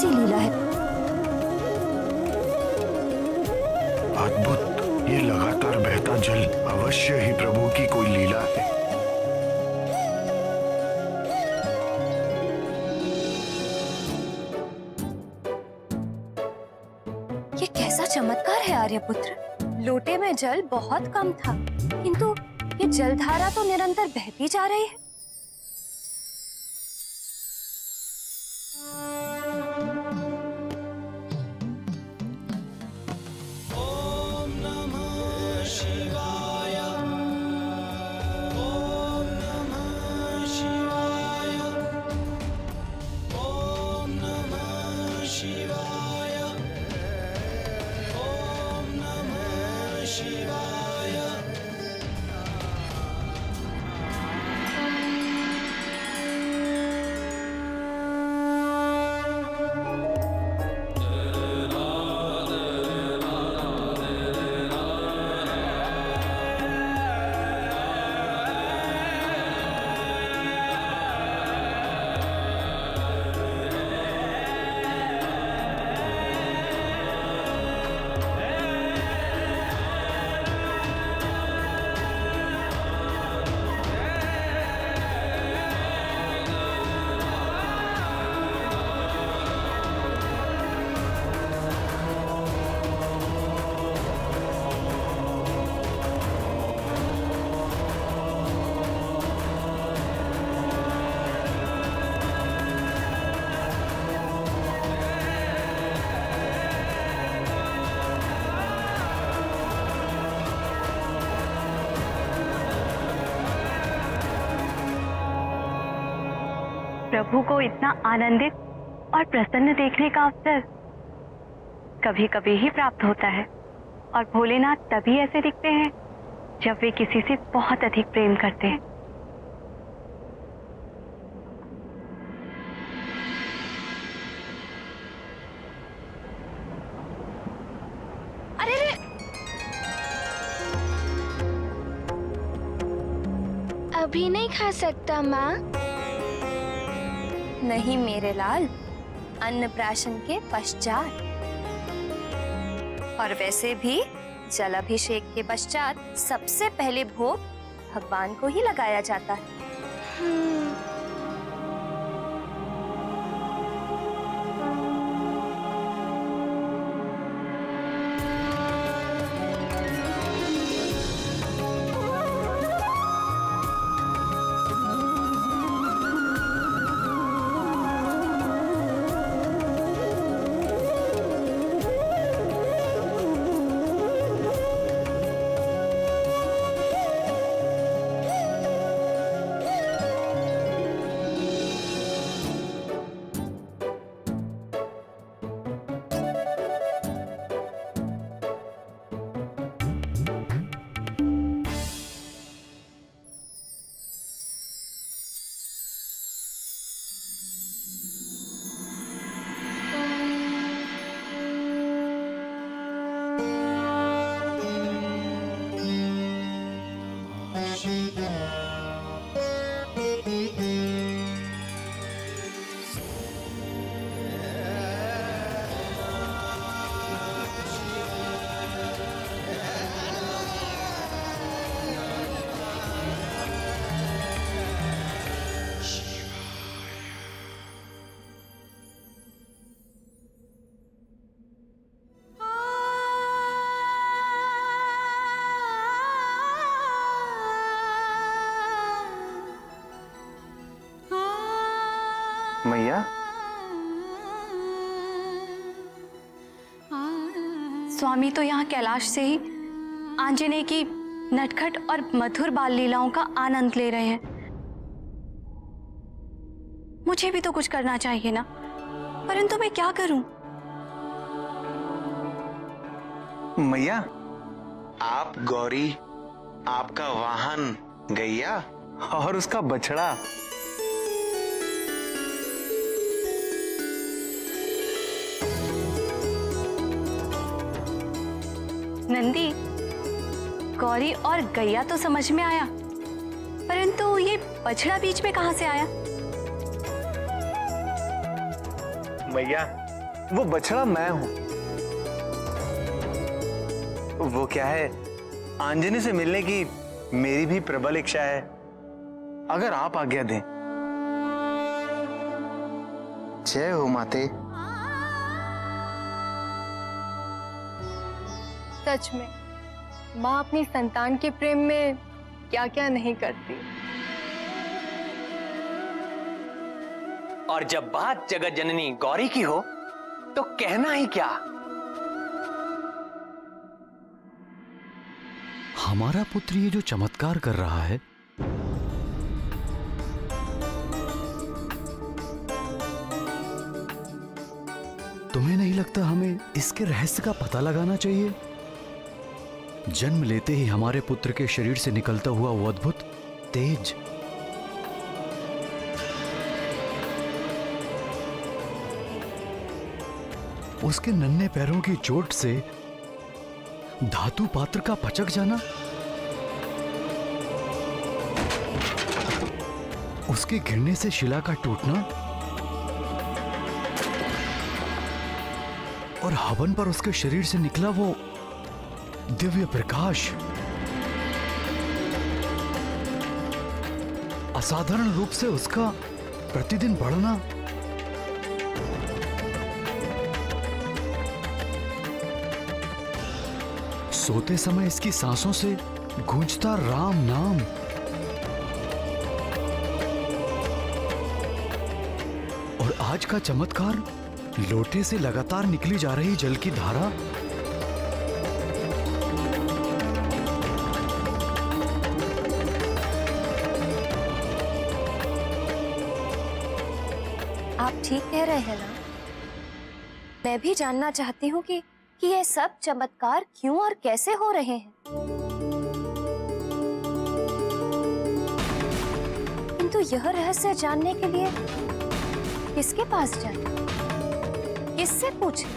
सी लीला है। अद्भुत, ये लगातार बहता जल अवश्य ही प्रभु की कोई लीला है। ये कैसा चमत्कार है आर्यपुत्र। लोटे में जल बहुत कम था, किंतु ये जलधारा तो निरंतर बहती जा रही है। प्रभु को इतना आनंदित और प्रसन्न देखने का अवसर कभी कभी ही प्राप्त होता है, और भोलेनाथ तभी ऐसे दिखते हैं जब वे किसी से बहुत अधिक प्रेम करते हैं। अरे रे! अभी नहीं खा सकता माँ। नहीं मेरे लाल, अन्नप्राशन के पश्चात। और वैसे भी जलाभिषेक के पश्चात सबसे पहले भोग भगवान को ही लगाया जाता है। मैया, स्वामी तो यहाँ कैलाश से ही आंजनेय की नटखट और मधुर बाल लीलाओं का आनंद ले रहे हैं। मुझे भी तो कुछ करना चाहिए ना, परंतु मैं क्या करूं? मैया, आप गौरी, आपका वाहन गैया और उसका बछड़ा। नंदी, गौरी और गैया तो समझ में आया, परंतु ये बछड़ा बीच में कहां से आया? मैया, वो बछड़ा मैं हूं। वो क्या है, आंजनी से मिलने की मेरी भी प्रबल इच्छा है, अगर आप आज्ञा दें। जय हो माते। सच में माँ अपनी संतान के प्रेम में क्या क्या नहीं करती। और जब बात जगत जननी गौरी की हो तो कहना ही क्या। हमारा पुत्र ये जो चमत्कार कर रहा है, तुम्हें नहीं लगता हमें इसके रहस्य का पता लगाना चाहिए? जन्म लेते ही हमारे पुत्र के शरीर से निकलता हुआ वो अद्भुत तेज, उसके नन्हे पैरों की चोट से धातु पात्र का पचक जाना, उसके गिरने से शिला का टूटना और हवन पर उसके शरीर से निकला वो दिव्य प्रकाश, असाधारण रूप से उसका प्रतिदिन बढ़ना, सोते समय इसकी सांसों से गूंजता राम नाम, और आज का चमत्कार, लोटे से लगातार निकली जा रही जल की धारा, आप ठीक कह रहे हैं ना? मैं भी जानना चाहती हूँ कि ये सब चमत्कार क्यों और कैसे हो रहे हैं। किंतु यह रहस्य जानने के लिए किसके पास जाएं? किससे पूछें?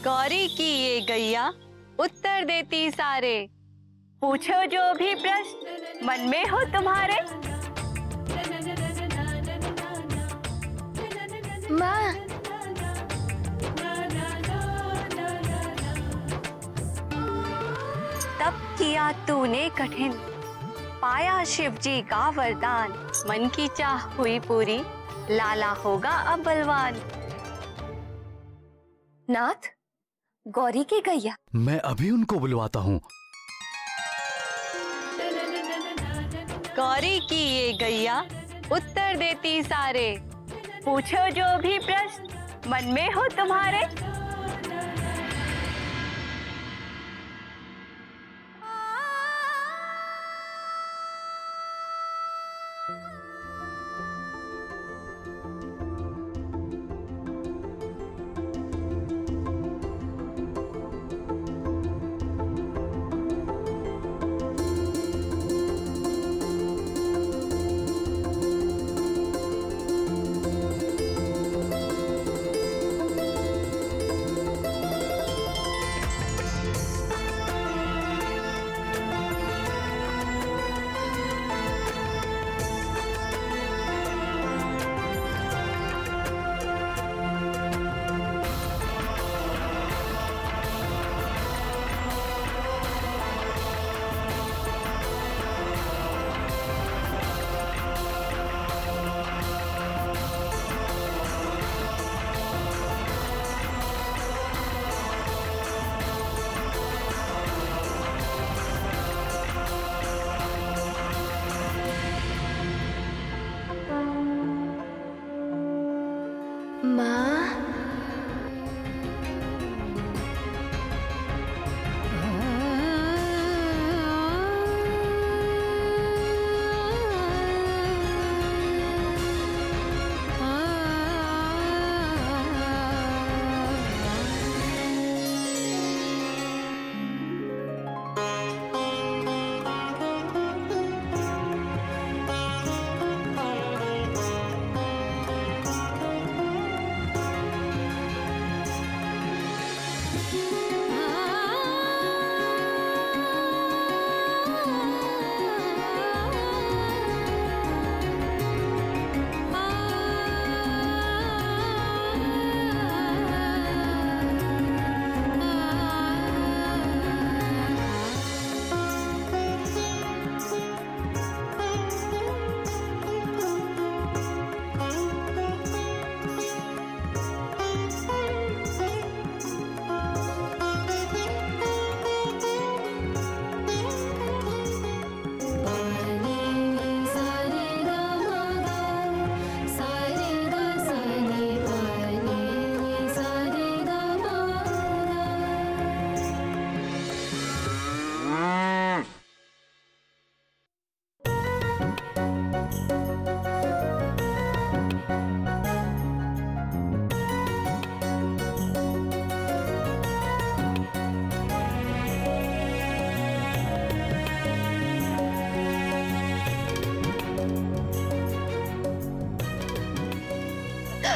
गौरी की ये गैया उत्तर देती सारे, पूछो जो भी प्रश्न मन में हो तुम्हारे। माँ, तब किया तूने कठिन, पाया शिव जी का वरदान, मन की चाह हुई पूरी, लाला होगा अब बलवान। नाथ, गौरी की गैया। मैं अभी उनको बुलवाता हूँ। गौरी की ये गैया उत्तर देती सारे, पूछो जो भी प्रश्न मन में हो तुम्हारे।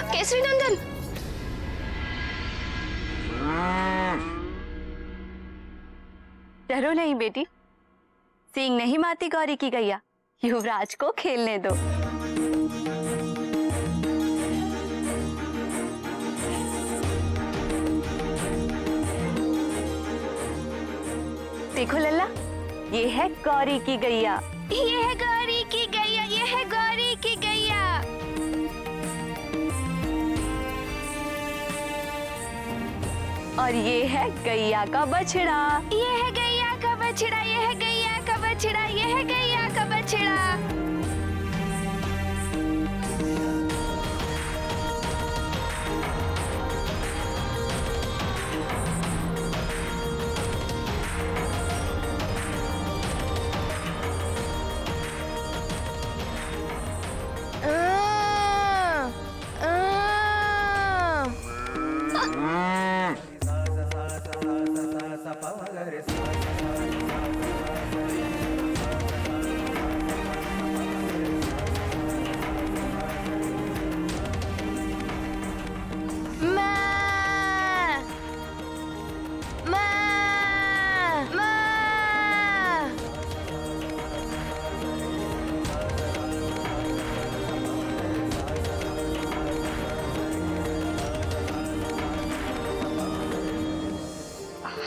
केसरी नंदन। डरो नहीं बेटी, सींग नहीं मारती गौरी की गैया, युवराज को खेलने दो। देखो लल्ला, ये है गौरी की गैया। ये है गौरी की गैया, ये है गौरी की गैया। और ये है गैया का बछड़ा। ये है गैया का बछड़ा, ये है गैया का बछड़ा, ये है गैया का बछड़ा।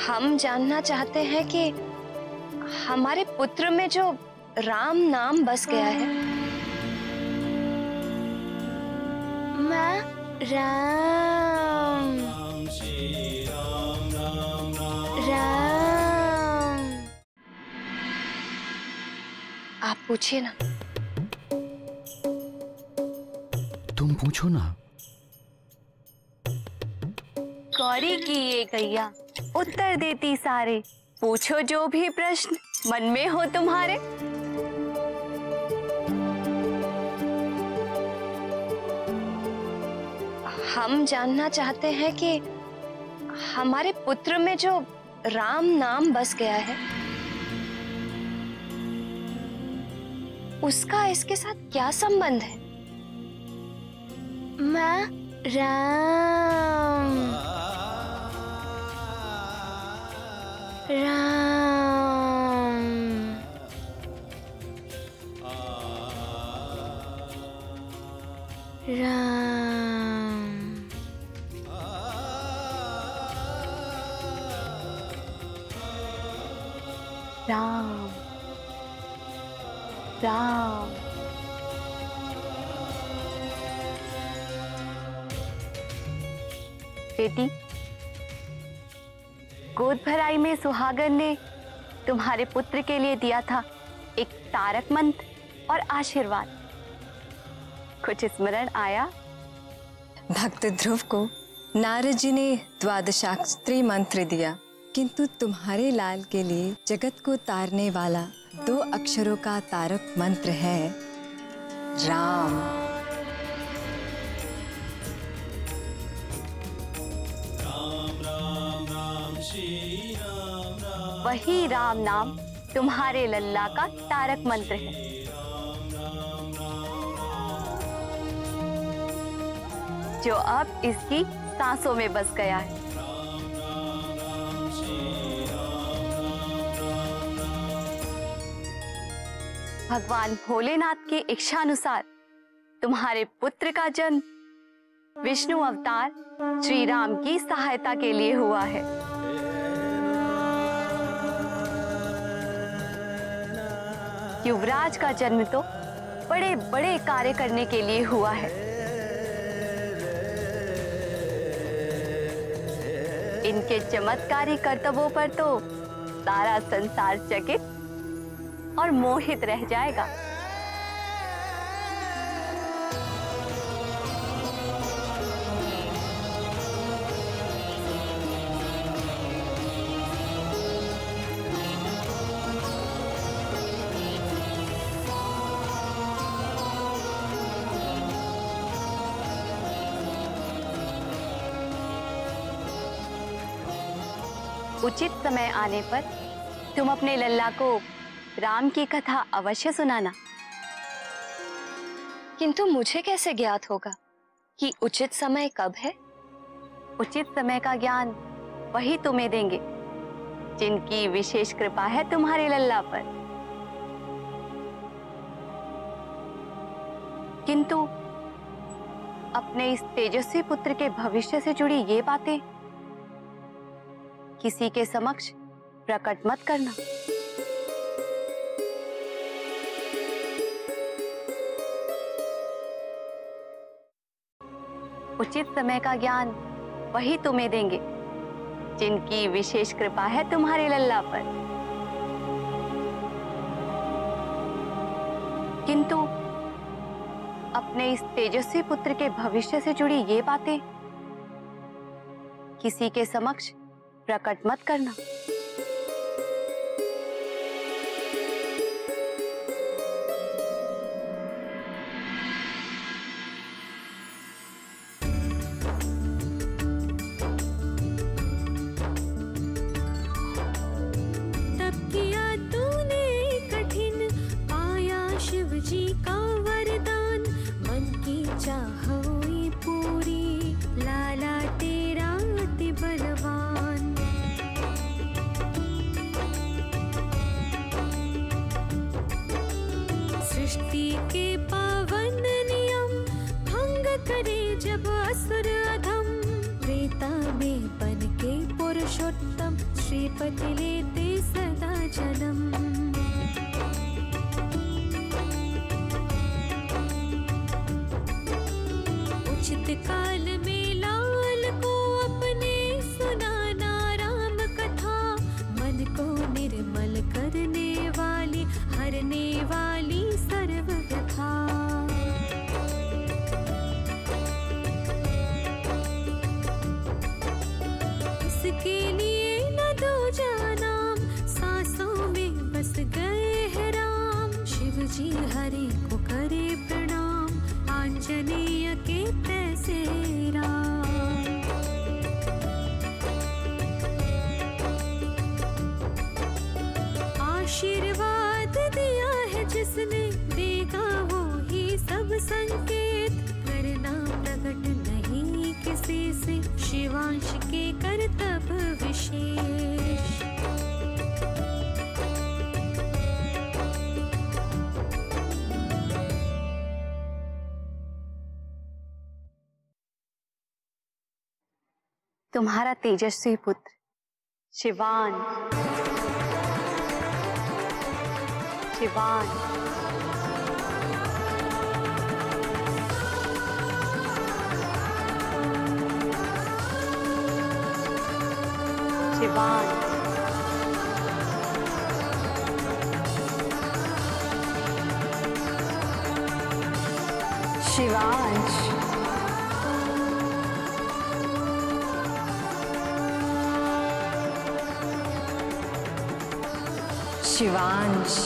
हम जानना चाहते हैं कि हमारे पुत्र में जो राम नाम बस गया है। माँ, राम राम। आप पूछिए ना। तुम पूछो ना। गौरी की ये गैया उत्तर देती सारे, पूछो जो भी प्रश्न मन में हो तुम्हारे। हम जानना चाहते हैं कि हमारे पुत्र में जो राम नाम बस गया है, उसका इसके साथ क्या संबंध है? माँ, राम राम राम। राम राम। बेटी, गोद भराई में सुहागन ने तुम्हारे पुत्र के लिए दिया था एक तारक मंत्र और आशीर्वाद। कुछ स्मरण आया? भक्त ध्रुव को नारद जी ने द्वादशाक्षरी मंत्र दिया, किंतु तुम्हारे लाल के लिए जगत को तारने वाला 2 अक्षरों का तारक मंत्र है राम। वही राम नाम तुम्हारे लल्ला का तारक मंत्र है। जो अब इसकी सांसों में बस गया है। भगवान भोलेनाथ की इच्छानुसार तुम्हारे पुत्र का जन्म विष्णु अवतार श्री राम की सहायता के लिए हुआ है। युवराज का जन्म तो बड़े बड़े कार्य करने के लिए हुआ है। इनके चमत्कारी कर्तव्यों पर तो सारा संसार चकित और मोहित रह जाएगा। उचित समय आने पर तुम अपने लल्ला को राम की कथा अवश्य सुनाना। किंतु मुझे कैसे ज्ञात होगा कि उचित समय कब है? उचित समय का ज्ञान वही तुम्हें देंगे जिनकी विशेष कृपा है तुम्हारे लल्ला पर। किंतु अपने इस तेजस्वी पुत्र के भविष्य से जुड़ी ये बातें किसी के समक्ष प्रकट मत करना। उचित समय का ज्ञान वही तुम्हें देंगे जिनकी विशेष कृपा है तुम्हारे लल्ला पर। किंतु अपने इस तेजस्वी पुत्र के भविष्य से जुड़ी ये बातें किसी के समक्ष प्रकट मत करना। श्रीपति लेते सदा जन्म। उचित काल में लाल को अपने सुनाना राम कथा, मन को निर्मल करने वाली हरने वाली सर्व व्यथा। इसके लिए जी हरि को करे प्रणाम, आंजनेय के तैसे राम। आशीर्वाद दिया है जिसने, देगा वो ही सब संकेत। करना प्रकट नहीं किसी से, शिवांश के कर्तव्य विशेष। तुम्हारा तेजस्वी पुत्र शिवान, शिवान, शिवान, शिवांश, शिवांश,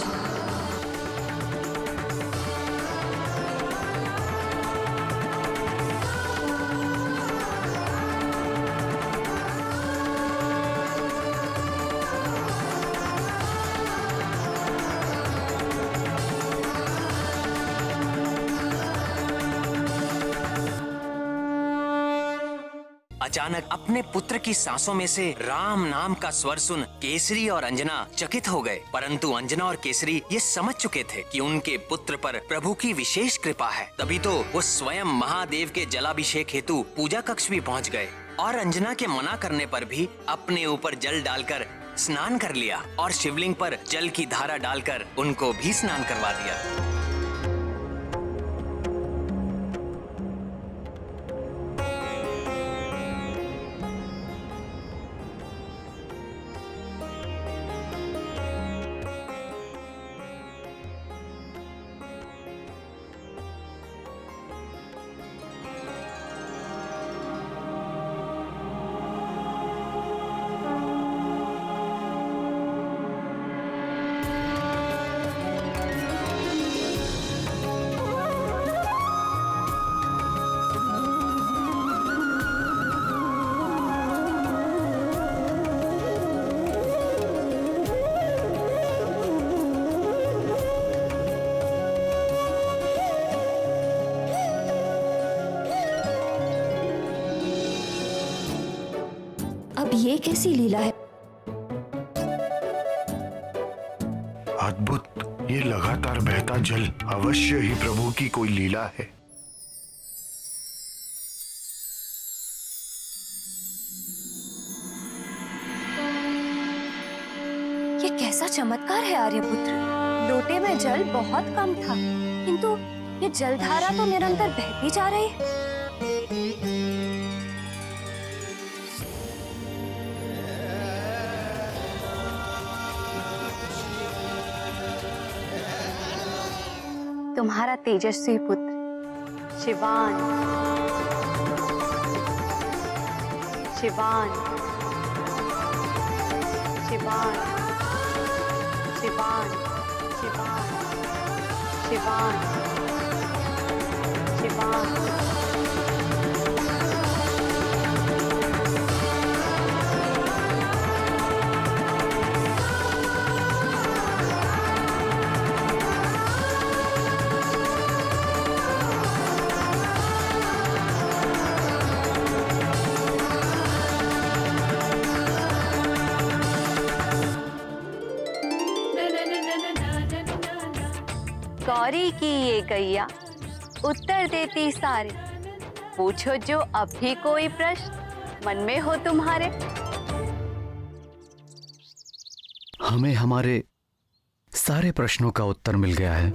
अचानक अपने पुत्र की सांसों में से राम नाम का स्वर सुन केसरी और अंजना चकित हो गए, परंतु अंजना और केसरी ये समझ चुके थे कि उनके पुत्र पर प्रभु की विशेष कृपा है। तभी तो वो स्वयं महादेव के जलाभिषेक हेतु पूजा कक्ष भी पहुंच गए और अंजना के मना करने पर भी अपने ऊपर जल डालकर स्नान कर लिया और शिवलिंग पर जल की धारा डालकर उनको भी स्नान करवा दिया। ये कैसी लीला है? अद्भुत, ये लगातार बहता जल अवश्य ही प्रभु की कोई लीला है। ये कैसा चमत्कार है आर्यपुत्र। लोटे में जल बहुत कम था, किंतु ये जलधारा तो निरंतर बहती जा रही है। तुम्हारा तेजस्वी पुत्र शिवान, शिवान, शिवान, शिवान, शिवान, शिवान, शिवान। गौरी की ये गैया उत्तर देती सारे, पूछो जो अब भी कोई प्रश्न मन में हो तुम्हारे। हमें हमारे सारे प्रश्नों का उत्तर मिल गया है।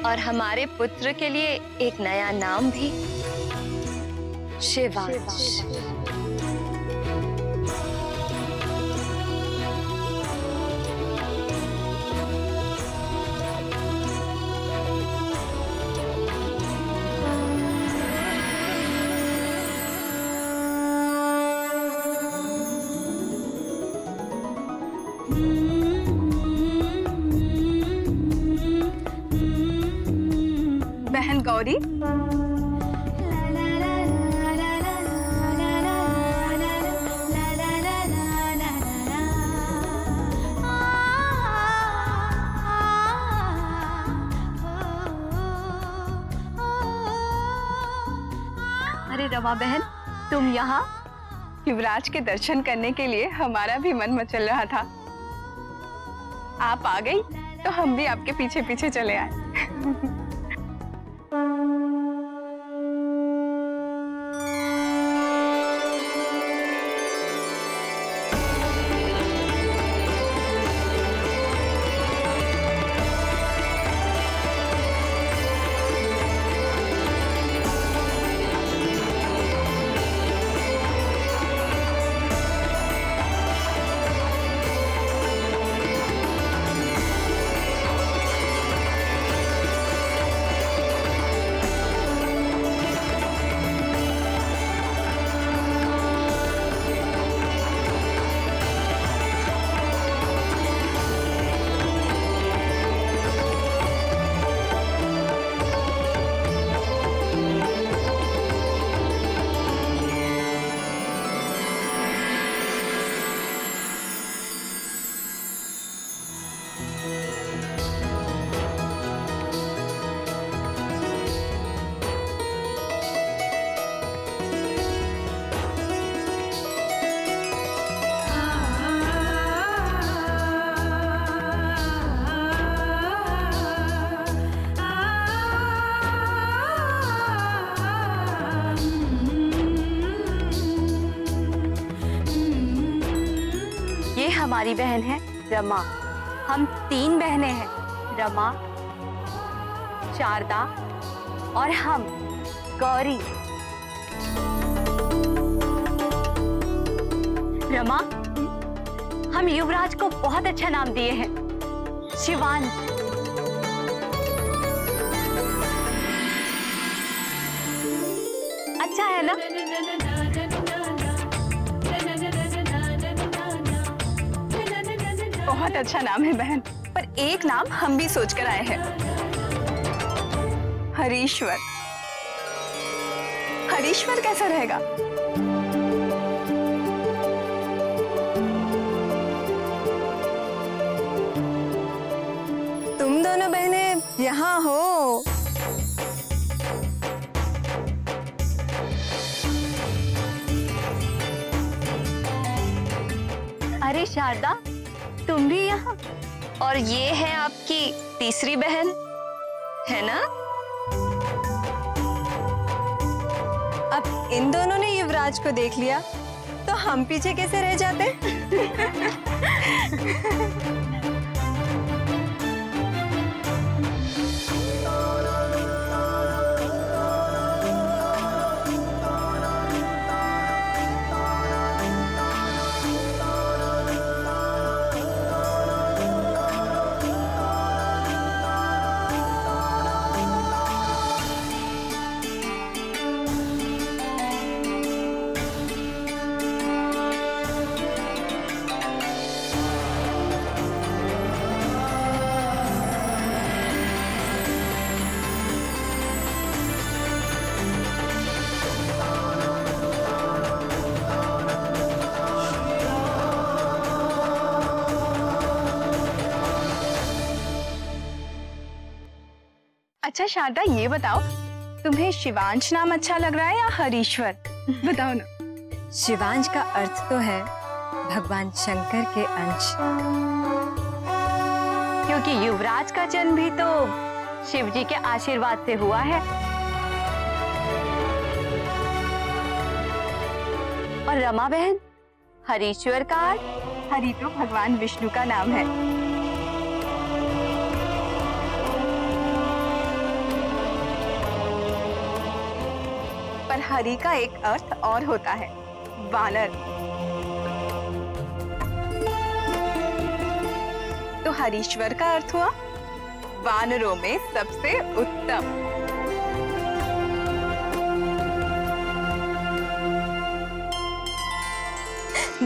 और हमारे पुत्र के लिए एक नया नाम भी, शिवांश। बहन गौरी, अरे रमा बहन, तुम यहाँ? युवराज के दर्शन करने के लिए हमारा भी मन मचल रहा था। आप आ गई तो हम भी आपके पीछे पीछे चले आए। हमारी बहन है रमा। हम 3 बहनें हैं, रमा, शारदा और हम गौरी। रमा, हम युवराज को बहुत अच्छा नाम दिए हैं, शिवान। अच्छा है ना? बहुत अच्छा नाम है बहन, पर एक नाम हम भी सोच कर आए हैं, हरीश्वर। हरीश्वर कैसा रहेगा? तुम दोनों बहनें यहाँ हो। अरे शारदा, तुम भी यहाँ? और ये है आपकी तीसरी बहन, है ना? अब इन दोनों ने युवराज को देख लिया तो हम पीछे कैसे रह जाते? अच्छा शारदा, ये बताओ, तुम्हें शिवांश नाम अच्छा लग रहा है या हरीश्वर? बताओ ना। शिवांश का अर्थ तो है भगवान शंकर के अंश, क्योंकि युवराज का जन्म भी तो शिव जी के आशीर्वाद से हुआ है। और रमा बहन, हरीश्वर का अर्थ? हरि तो भगवान विष्णु का नाम है। पर हरि का एक अर्थ और होता है, वानर। तो हरीश्वर का अर्थ हुआ वानरों में सबसे उत्तम।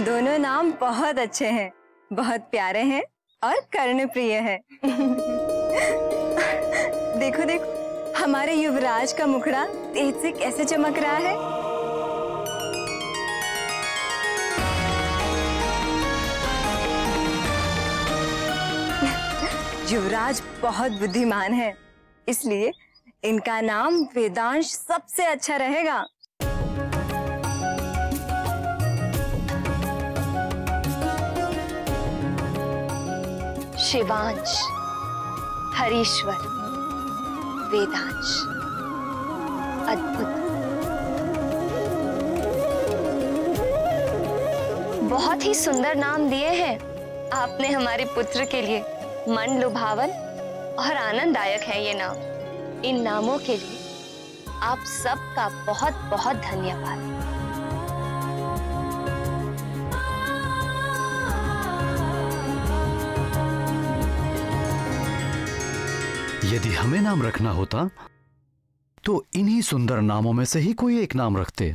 दोनों नाम बहुत अच्छे हैं, बहुत प्यारे हैं और कर्णप्रिय हैं। देखो देखो, हमारे युवराज का मुखड़ा तेज से कैसे चमक रहा है। युवराज बहुत बुद्धिमान है, इसलिए इनका नाम वेदांश सबसे अच्छा रहेगा। शिवांश, हरीश्वर, वेदांश, अद्भुत। बहुत ही सुंदर नाम दिए हैं आपने हमारे पुत्र के लिए। मन लुभावन और आनंददायक है ये नाम। इन नामों के लिए आप सबका बहुत बहुत धन्यवाद। यदि हमें नाम रखना होता तो इन्हीं सुंदर नामों में से ही कोई एक नाम रखते,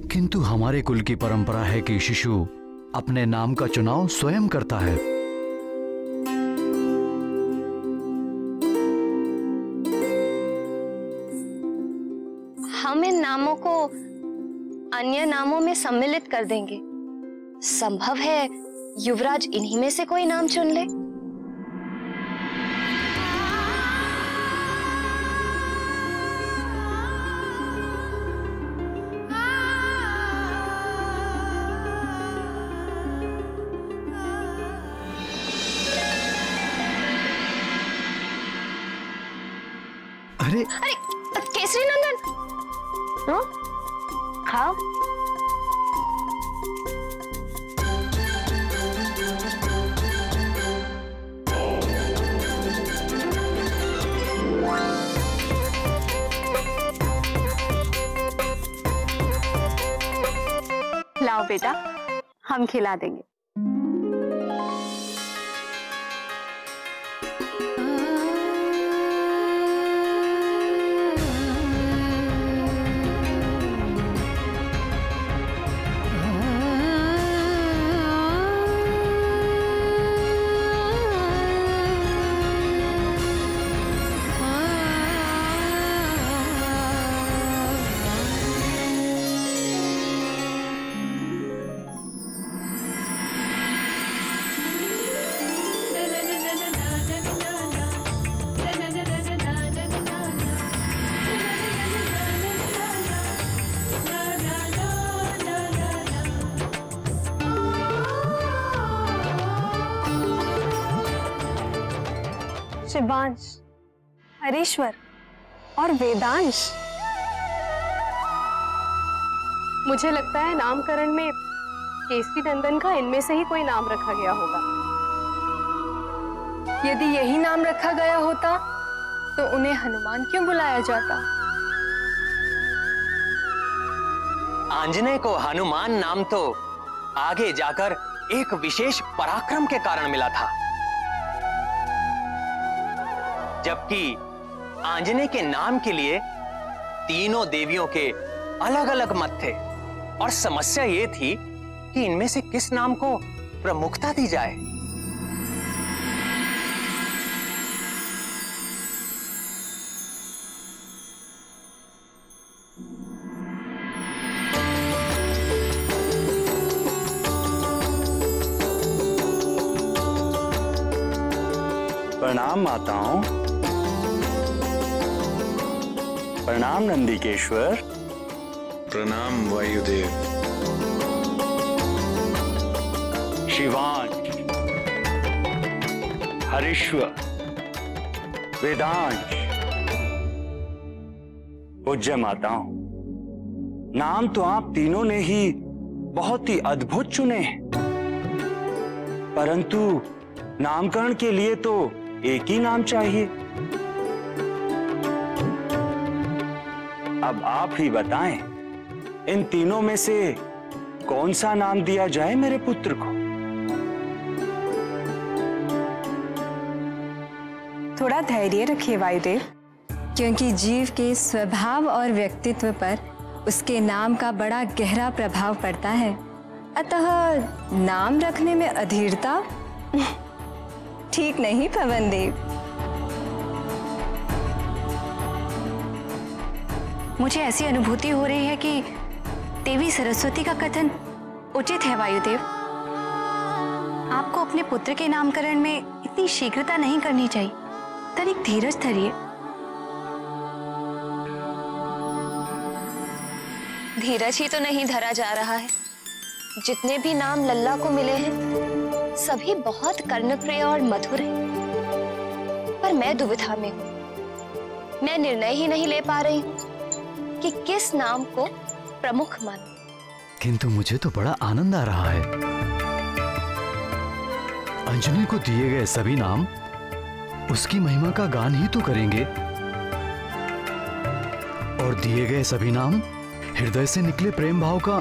किंतु हमारे कुल की परंपरा है कि शिशु अपने नाम का चुनाव स्वयं करता है। हम इन नामों को अन्य नामों में सम्मिलित कर देंगे। संभव है युवराज इन्हीं में से कोई नाम चुन ले। अरे अरे केसरी नंदन, खाओ। लाओ बेटा, हम खिला देंगे। शिवांश, हरीश्वर और वेदांश। मुझे लगता है नामकरण में केसरी नंदन का इनमें से ही कोई नाम रखा गया होगा। यदि यही नाम रखा गया होता तो उन्हें हनुमान क्यों बुलाया जाता? आंजनेय को हनुमान नाम तो आगे जाकर एक विशेष पराक्रम के कारण मिला था, जबकि आंजनेय के नाम के लिए तीनों देवियों के अलग अलग मत थे और समस्या ये थी कि इनमें से किस नाम को प्रमुखता दी जाए। प्रणाम माताओं, प्रणाम नंदिकेश्वर, प्रणाम वायुदेव। शिवांश, हरीश्वर, वेदांश, पूज्य माताओं, नाम तो आप तीनों ने ही बहुत ही अद्भुत चुने हैं, परंतु नामकरण के लिए तो एक ही नाम चाहिए। अब आप ही बताएं, इन तीनों में से कौन सा नाम दिया जाए मेरे पुत्र को? थोड़ा धैर्य रखिए वायुदेव, क्योंकि जीव के स्वभाव और व्यक्तित्व पर उसके नाम का बड़ा गहरा प्रभाव पड़ता है। अतः नाम रखने में अधीरता ठीक नहीं पवनदेव। मुझे ऐसी अनुभूति हो रही है कि देवी सरस्वती का कथन उचित है वायुदेव। आपको अपने पुत्र के नामकरण में इतनी शीघ्रता नहीं करनी चाहिए। तनिक धीरज धरिए। धीरज ही तो नहीं धरा जा रहा है। जितने भी नाम लल्ला को मिले हैं सभी बहुत कर्णप्रिय और मधुर हैं। पर मैं दुविधा में हूँ। मैं निर्णय ही नहीं ले पा रही हूँ कि किस नाम को प्रमुख मानूं। किंतु मुझे तो बड़ा आनंद आ रहा है। अंजनी को दिए गए सभी नाम उसकी महिमा का गान ही तो करेंगे, और दिए गए सभी नाम हृदय से निकले प्रेम भाव का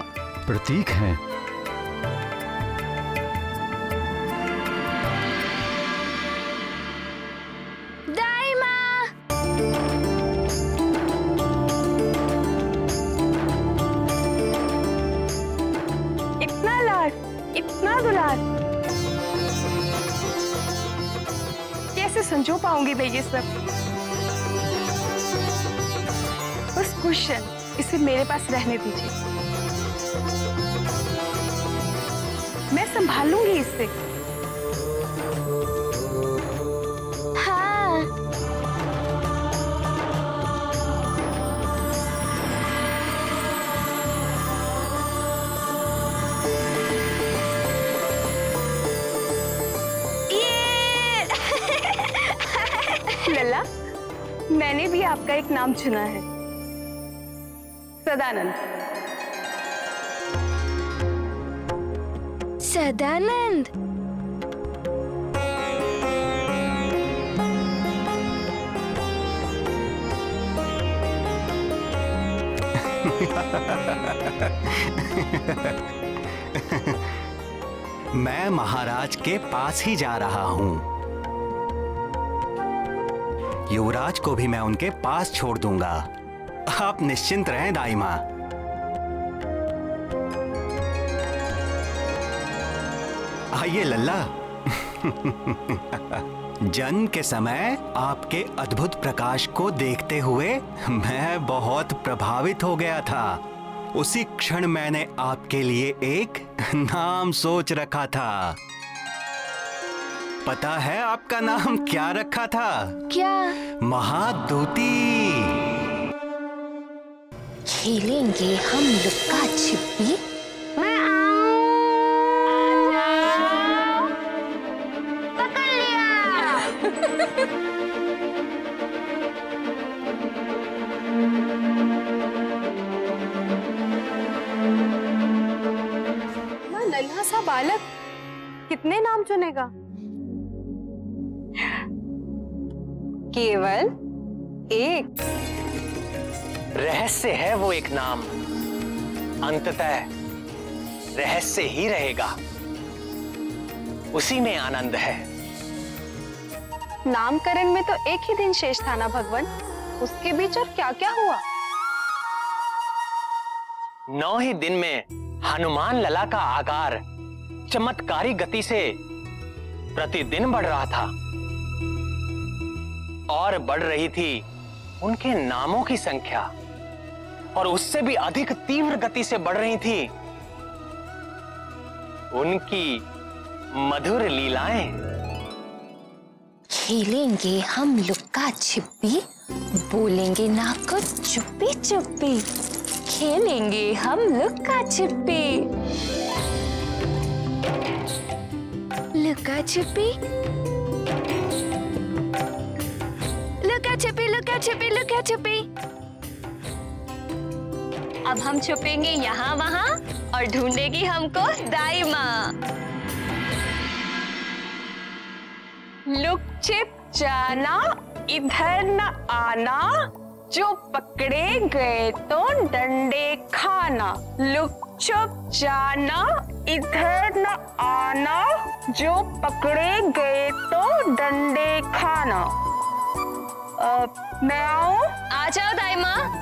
प्रतीक हैं। इतना लाड, इतना दुलार, कैसे संजो पाऊंगी मैं ये सब? बस कुछ क्षण इसे मेरे पास रहने दीजिए, मैं संभाल लूंगी इससे। हाँ। लल्ला, मैंने भी आपका एक नाम चुना है, सदानंद। सदानंद? मैं महाराज के पास ही जा रहा हूं। युवराज को भी मैं उनके पास छोड़ दूंगा। आप निश्चिंत रहें दाई मां। आइए लल्ला। जन्म के समय आपके अद्भुत प्रकाश को देखते हुए मैं बहुत प्रभावित हो गया था। उसी क्षण मैंने आपके लिए एक नाम सोच रखा था। पता है आपका नाम क्या रखा था? क्या? महादूती। खेलेंगे हम लुक्का छिपी? मैं पकड़ लिया। बालक कितने नाम चुनेगा? केवल एक। रहस्य है वो एक नाम, अंततः रहस्य ही रहेगा, उसी में आनंद है। नामकरण में तो एक ही दिन शेष था ना भगवान, उसके बीच और क्या क्या हुआ? 9 ही दिन में हनुमान लला का आकार चमत्कारी गति से प्रतिदिन बढ़ रहा था और बढ़ रही थी उनके नामों की संख्या, और उससे भी अधिक तीव्र गति से बढ़ रही थी उनकी मधुर लीलाएं। खेलेंगे हम लुक्का छिपी, बोलेंगे ना कुछ चुप्पी चुप्पी। खेलेंगे हम लुक्का छिपी। लुक्का छिपी, लुक्का छिपी, लुक्का छिपी, लुक्का छिपी। अब हम छुपेंगे यहाँ वहाँ और ढूंढेगी हमको दाई माँ। लुक छिप जाना, इधर न आना, जो पकड़े गए तो डंडे खाना। लुक छुप जाना, इधर न आना, जो पकड़े गए तो डंडे खाना। मैं आऊं? आ जाओ दाई माँ।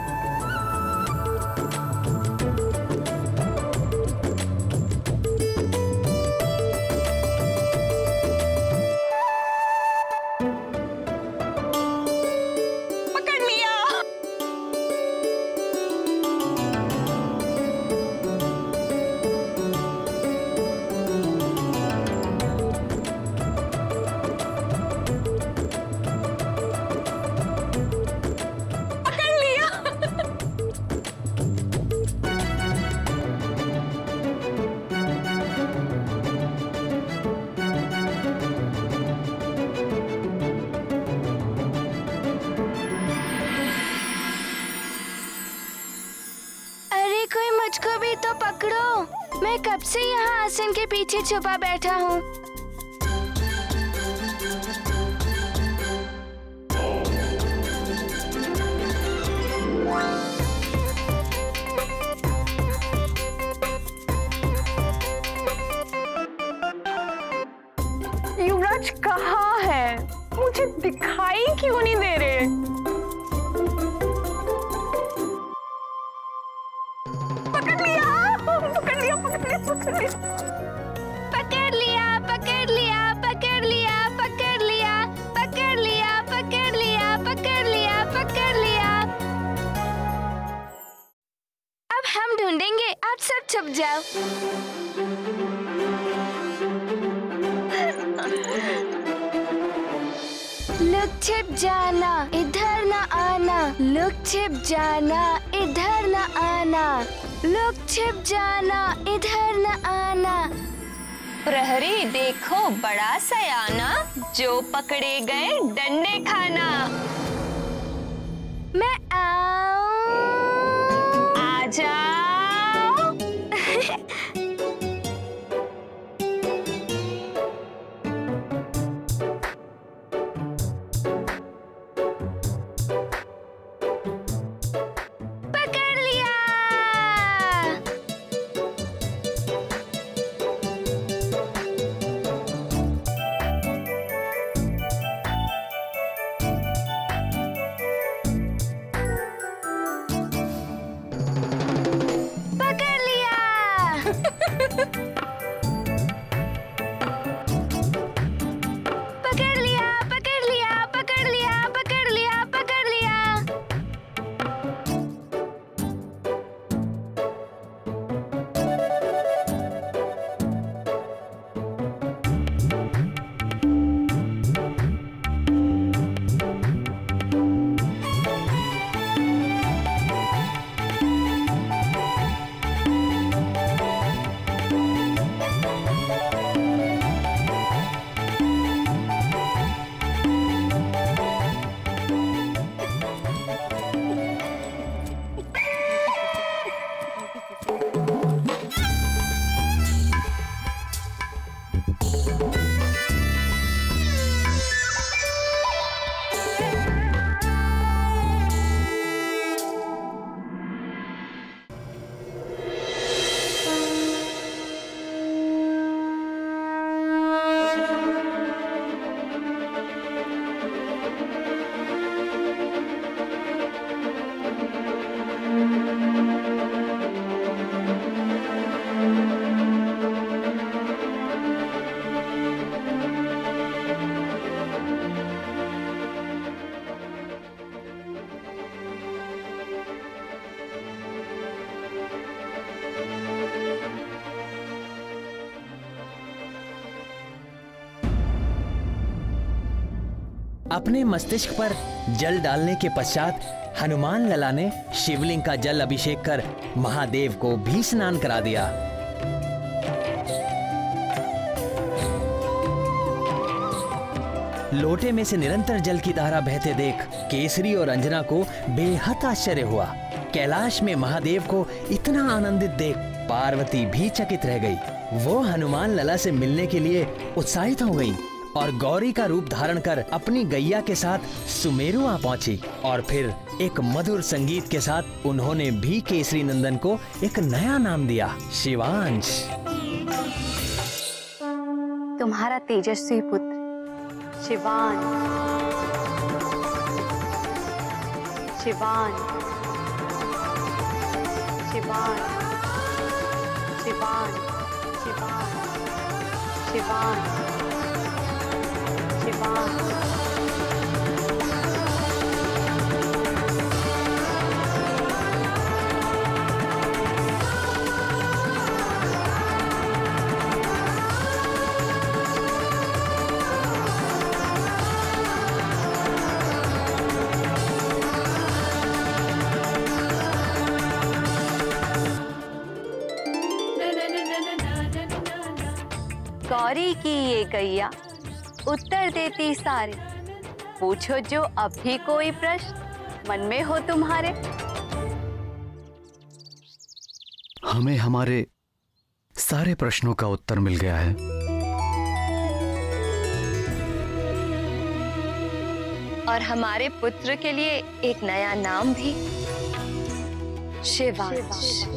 मुझको भी तो पकड़ो, मैं कब से यहाँ आसन के पीछे छुपा बैठा हूँ। युवराज कहाँ है? मुझे दिखाई क्यों नहीं दे रहे? पकड़ लिया, पकड़ लिया, पकड़ लिया, पकड़ लिया, पकड़ लिया, पकड़ लिया, पकड़ लिया, पकड़ लिया, पकड़ लिया, पकड़ लिया, पकड़ लिया, पकड़ लिया। अब हम ढूंढेंगे, आप सब छुप जाओ। लुक छिप जाना, इधर न आना, लुक छिप जाना, इधर न आना, लुक छिप जाना, इधर न आना। प्रहरी देखो बड़ा सयाना, जो पकड़े गए डंडे खाना। मैं आऊं? आ जाओ। अपने मस्तिष्क पर जल डालने के पश्चात हनुमान लला ने शिवलिंग का जल अभिषेक कर महादेव को भी स्नान करा दिया। लोटे में से निरंतर जल की धारा बहते देख केसरी और अंजना को बेहद आश्चर्य हुआ। कैलाश में महादेव को इतना आनंदित देख पार्वती भी चकित रह गई। वो हनुमान लला से मिलने के लिए उत्साहित हो गई और गौरी का रूप धारण कर अपनी गैया के साथ सुमेरु आ पहुंची और फिर एक मधुर संगीत के साथ उन्होंने भी केसरी नंदन को एक नया नाम दिया, शिवांश। तुम्हारा तेजस्वी पुत्र शिवांश, शिवांश, शिवांश, शिवांश, शिवांश, शिवांश, शिवांश। गौरी की ये गैया उत्तर देती सारे, पूछो जो अब भी कोई प्रश्न मन में हो तुम्हारे। हमें हमारे सारे प्रश्नों का उत्तर मिल गया है। और हमारे पुत्र के लिए एक नया नाम भी, शिवांश।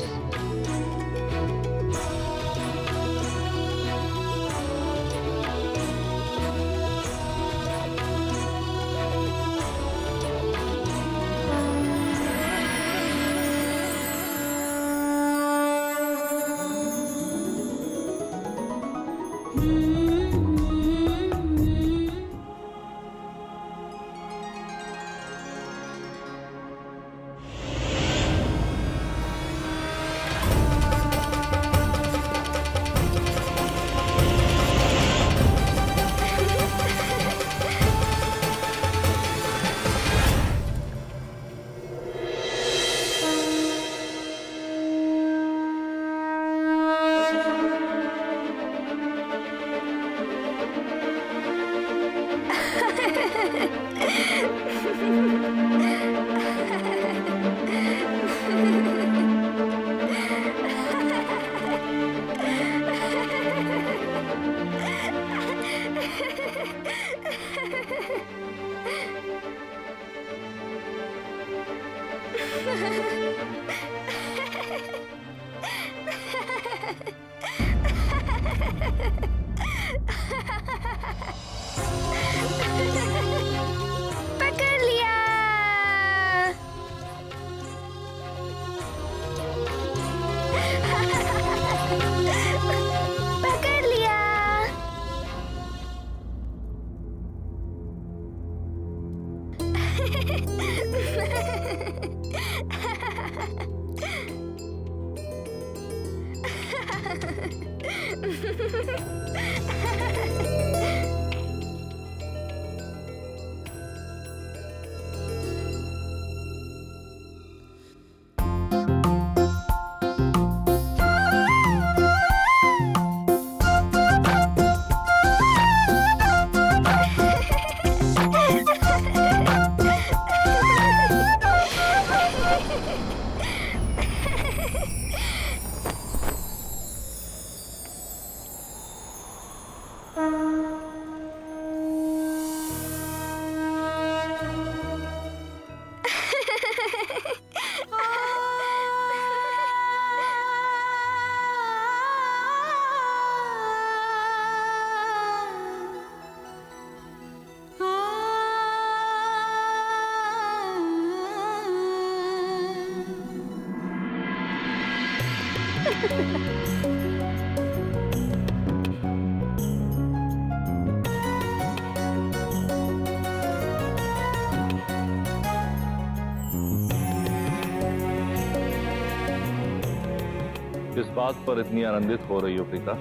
किस बात पर इतनी आनंदित हो रही हो प्रीता?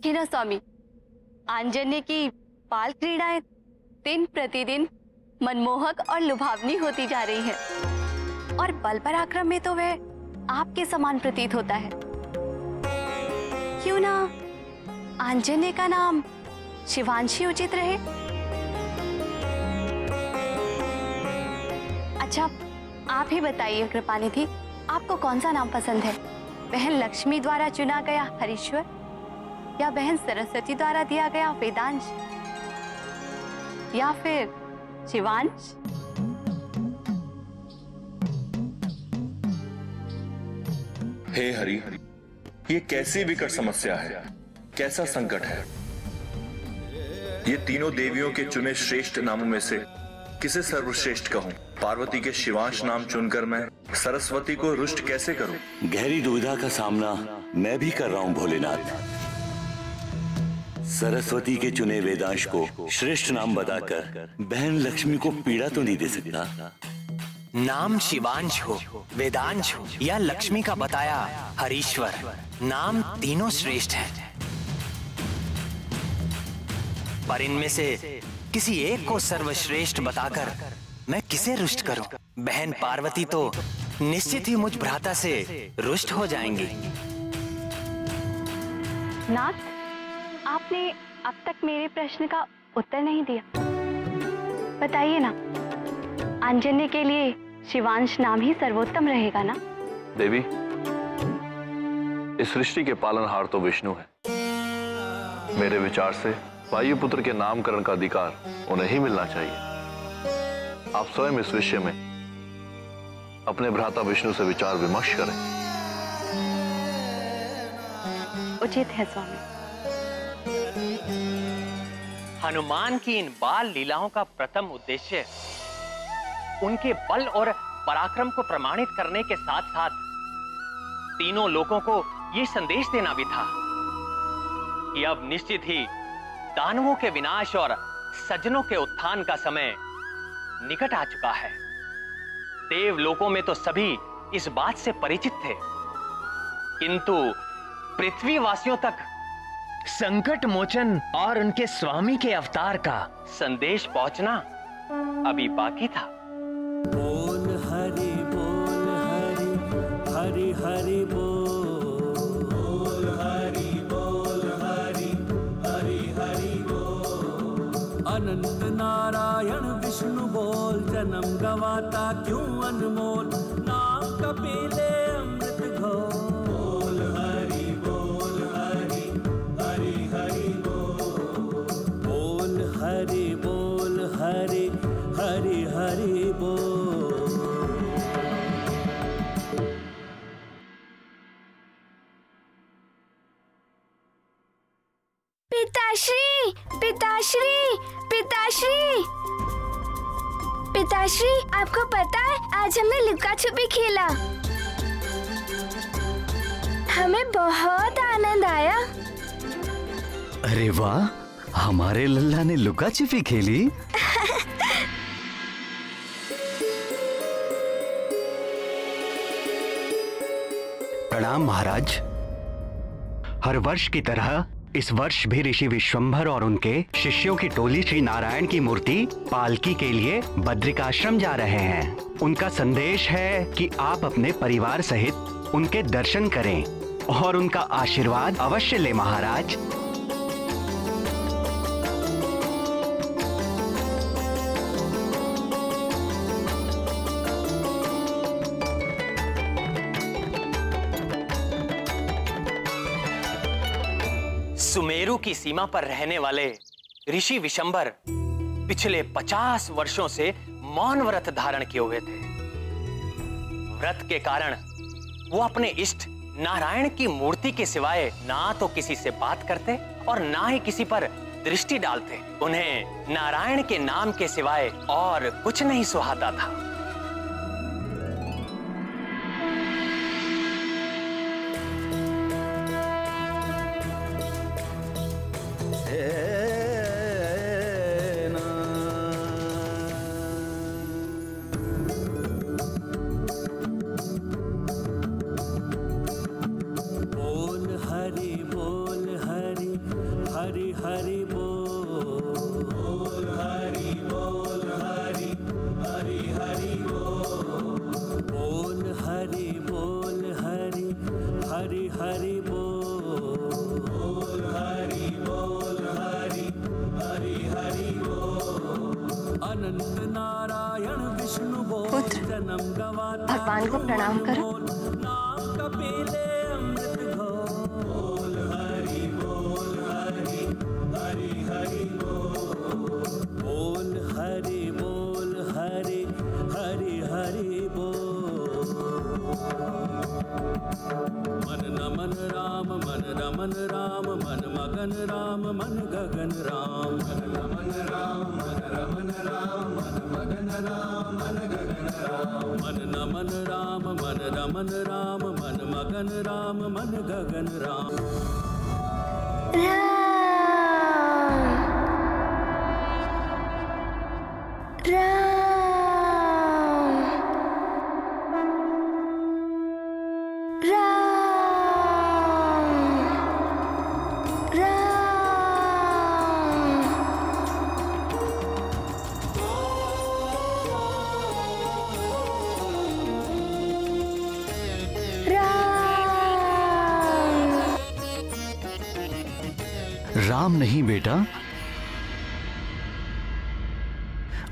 देखिए ना स्वामी, आंजन्य की बाल क्रीड़ाएं दिन प्रतिदिन मनमोहक और लुभावनी होती जा रही है, और बल पराक्रम में तो वह आपके समान प्रतीत होता है। क्यों ना आंजन्य का नाम शिवांशी उचित रहे? अच्छा, आप ही बताइए कृपानिधि, आपको कौन सा नाम पसंद है? बहन लक्ष्मी द्वारा चुना गया हरीश्वर, या बहन सरस्वती द्वारा दिया गया वेदांश, या फिर शिवांश? हे हरि, ये कैसी विकट समस्या है, कैसा संकट है। ये तीनों देवियों के चुने श्रेष्ठ नामों में से किसे सर्वश्रेष्ठ कहूं? पार्वती के शिवांश नाम चुनकर मैं सरस्वती को रुष्ट कैसे करूं? गहरी दुविधा का सामना मैं भी कर रहा हूं भोलेनाथ। सरस्वती के चुने वेदांश को श्रेष्ठ नाम बताकर बहन लक्ष्मी को पीड़ा तो नहीं दे सकता। नाम शिवांश हो, वेदांश हो या लक्ष्मी का बताया हरीश्वर, नाम तीनों श्रेष्ठ हैं। पर इनमें से किसी एक को सर्वश्रेष्ठ बताकर मैं किसे रुष्ट करूं? बहन पार्वती तो निश्चित ही मुझ भ्राता से रुष्ट हो जाएंगी। नाथ, आपने अब तक मेरे प्रश्न का उत्तर नहीं दिया। बताइए ना, आंजन्य के लिए शिवांश नाम ही सर्वोत्तम रहेगा ना? देवी, इस सृष्टि के पालनहार तो विष्णु है। मेरे विचार से वायुपुत्र के नामकरण का अधिकार उन्हें ही मिलना चाहिए। आप स्वयं इस विषय में अपने भ्राता विष्णु से विचार विमर्श करें। उचित है स्वामी। हनुमान की इन बाल लीलाओं का प्रथम उद्देश्य उनके बल और पराक्रम को प्रमाणित करने के साथ साथ तीनों लोगों को ये संदेश देना भी था कि अब निश्चित ही दानवों के विनाश और सज्जनों के उत्थान का समय निकट आ चुका है। देवलोकों में तो सभी इस बात से परिचित थे, किंतु पृथ्वीवासियों तक संकट मोचन और उनके स्वामी के अवतार का संदेश पहुंचना अभी बाकी था। बोल हरि हरि हरि बोल हरि हरि बोल। अनंत नारायण विष्णु बोल, जन्म गवाता क्यों अनमोल, नाम कपिले अमृत घोल। बोल हरि हरि बोल, बोल हरि हरि बोल। पिताश्री, पिताश्री, पिताश्री, पिताश्री, आपको पता है आज हमने लुका छुपी खेला। हमें बहुत आनंद आया। अरे वाह, हमारे लल्ला ने लुका छिपी खेली। प्रणाम महाराज। हर वर्ष की तरह इस वर्ष भी ऋषि विश्वंभर और उनके शिष्यों की टोली श्री नारायण की मूर्ति पालकी के लिए बद्रिकाश्रम जा रहे हैं। उनका संदेश है कि आप अपने परिवार सहित उनके दर्शन करें और उनका आशीर्वाद अवश्य लें महाराज। सुमेरु की सीमा पर रहने वाले ऋषि विशंबर पिछले 50 वर्षों से मौन व्रत धारण किए हुए थे। व्रत के कारण वो अपने इष्ट नारायण की मूर्ति के सिवाय ना तो किसी से बात करते और ना ही किसी पर दृष्टि डालते। उन्हें नारायण के नाम के सिवाय और कुछ नहीं सुहाता था। अनंत नारायण विष्णु बोल पुत्र, जन्म गवाता भगवान को प्रणाम करो। नाम कपिले अमृत घोल बोल हरि हरि हरि बोल हरि हरि हरि बोल मन नमन राम मन रमन राम मन मगन राम मन गगन राम मन नमन राम मन रमन राम मन मगन राम मन गगन राम मन नमन राम मन रमन राम मन मगन राम मन गगन राम राम नहीं बेटा,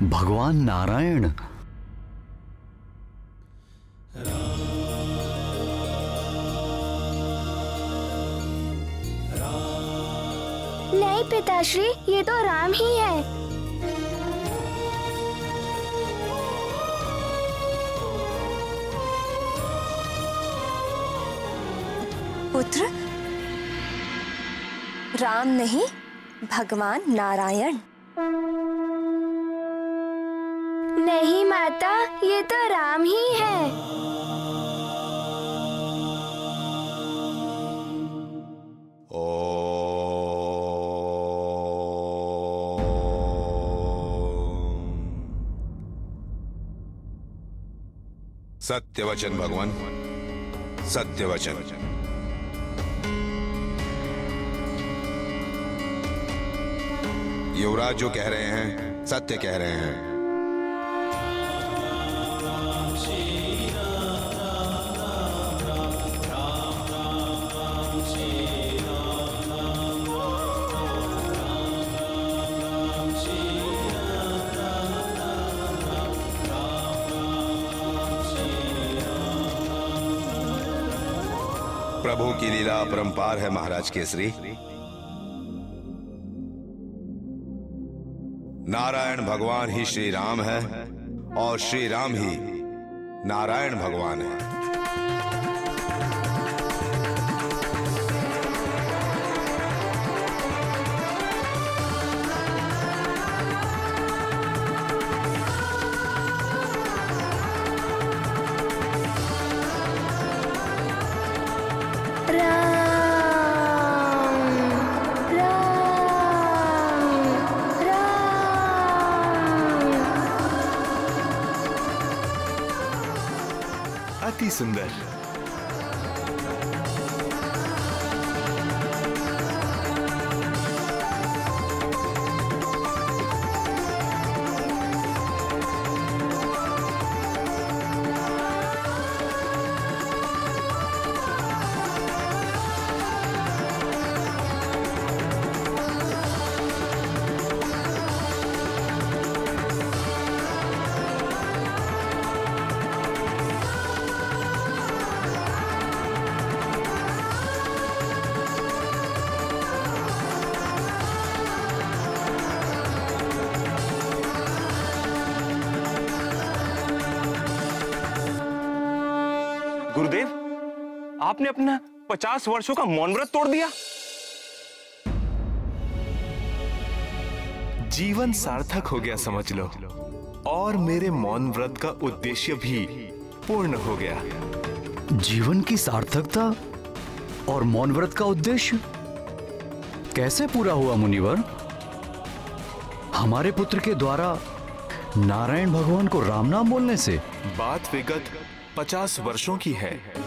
भगवान नारायण। नहीं पिताश्री, ये तो राम ही है। पुत्र, राम नहीं, भगवान नारायण। नहीं माता, ये तो राम ही है। सत्य वचन भगवान, सत्य वचन। युवराज जो कह रहे हैं सत्य कह रहे हैं। प्रभु की लीला अपरंपार है महाराज केसरी। नारायण भगवान ही श्री राम है और श्री राम ही नारायण भगवान है। अति सुंदर। गुरुदेव, आपने अपना 50 वर्षों का मौन व्रत तोड़ दिया। जीवन सार्थक हो गया समझ लो, और मेरे मौन व्रत का उद्देश्य भी पूर्ण हो गया। जीवन की सार्थकता और मौन व्रत का उद्देश्य कैसे पूरा हुआ मुनिवर? हमारे पुत्र के द्वारा नारायण भगवान को राम नाम बोलने से? बात विगत 50 वर्षों की है,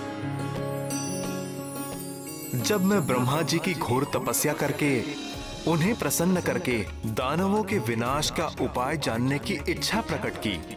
जब मैं ब्रह्मा जी की घोर तपस्या करके उन्हें प्रसन्न करके दानवों के विनाश का उपाय जानने की इच्छा प्रकट की,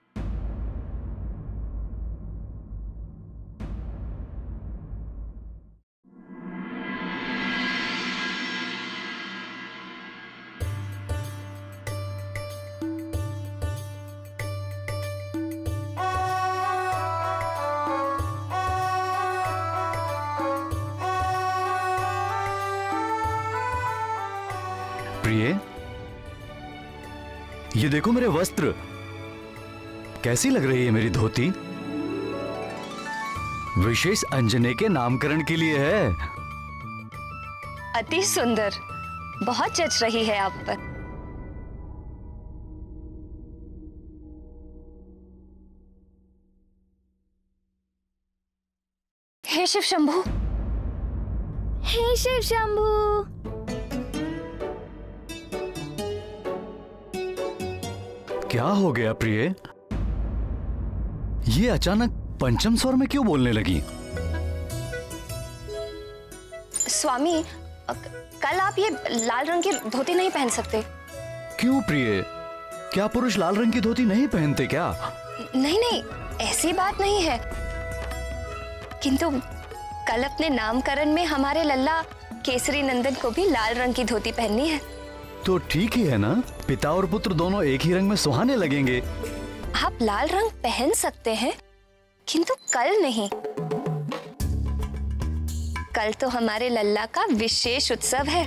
ये देखो मेरे वस्त्र, कैसी लग रही है मेरी धोती? विशेष अंजने के नामकरण के लिए है। अति सुंदर, बहुत जच रही है आप पर। हे शिव शंभू, हे शिव शंभू। क्या हो गया प्रिय? ये अचानक पंचम स्वर में क्यों बोलने लगी? स्वामी, कल आप ये लाल रंग की धोती नहीं पहन सकते। क्यों प्रिय? क्या पुरुष लाल रंग की धोती नहीं पहनते क्या? नहीं नहीं, ऐसी बात नहीं है, किंतु कल अपने नामकरण में हमारे लल्ला केसरी नंदन को भी लाल रंग की धोती पहननी है। तो ठीक ही है ना, पिता और पुत्र दोनों एक ही रंग में सुहाने लगेंगे। आप लाल रंग पहन सकते हैं, किंतु कल नहीं। कल तो हमारे लल्ला का विशेष उत्सव है,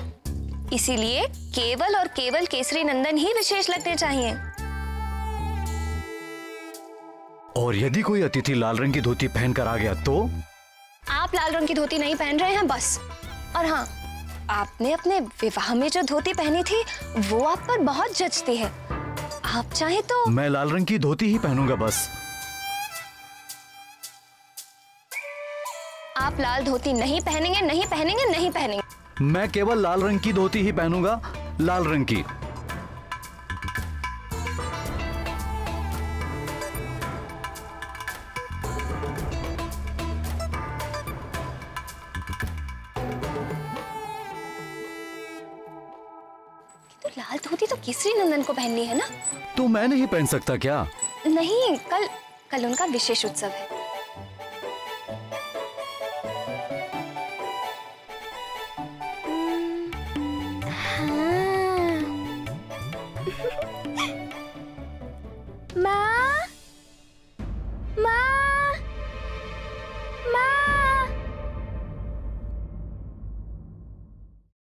इसीलिए केवल और केवल केसरी नंदन ही विशेष लगने चाहिए। और यदि कोई अतिथि लाल रंग की धोती पहनकर आ गया तो? आप लाल रंग की धोती नहीं पहन रहे हैं बस। और हाँ, आपने अपने विवाह में जो धोती पहनी थी वो आप पर बहुत जचती है। आप चाहे तो। मैं लाल रंग की धोती ही पहनूंगा बस। आप लाल धोती नहीं पहनेंगे, नहीं पहनेंगे, नहीं पहनेंगे। मैं केवल लाल रंग की धोती ही पहनूंगा, लाल रंग की। तो लाल धोती तो केसरी नंदन को पहननी है ना? तो मैं नहीं पहन सकता क्या? नहीं, कल उनका विशेष उत्सव है।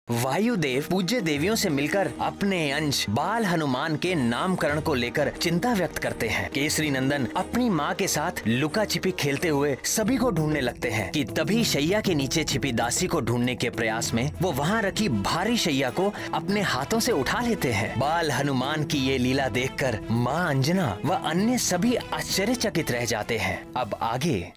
वायुदेव पूज्य देवियों से मिलकर अपने अंश बाल हनुमान के नामकरण को लेकर चिंता व्यक्त करते हैं। केसरी नंदन अपनी माँ के साथ लुका छिपी खेलते हुए सभी को ढूंढने लगते हैं कि तभी शैया के नीचे छिपी दासी को ढूंढने के प्रयास में वो वहाँ रखी भारी शैया को अपने हाथों से उठा लेते हैं। बाल हनुमान की ये लीला देखकर माँ अंजना व अन्य सभी आश्चर्यचकित रह जाते हैं। अब आगे।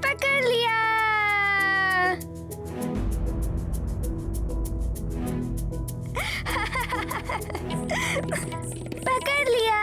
पकड़ लिया। पकड़ लिया।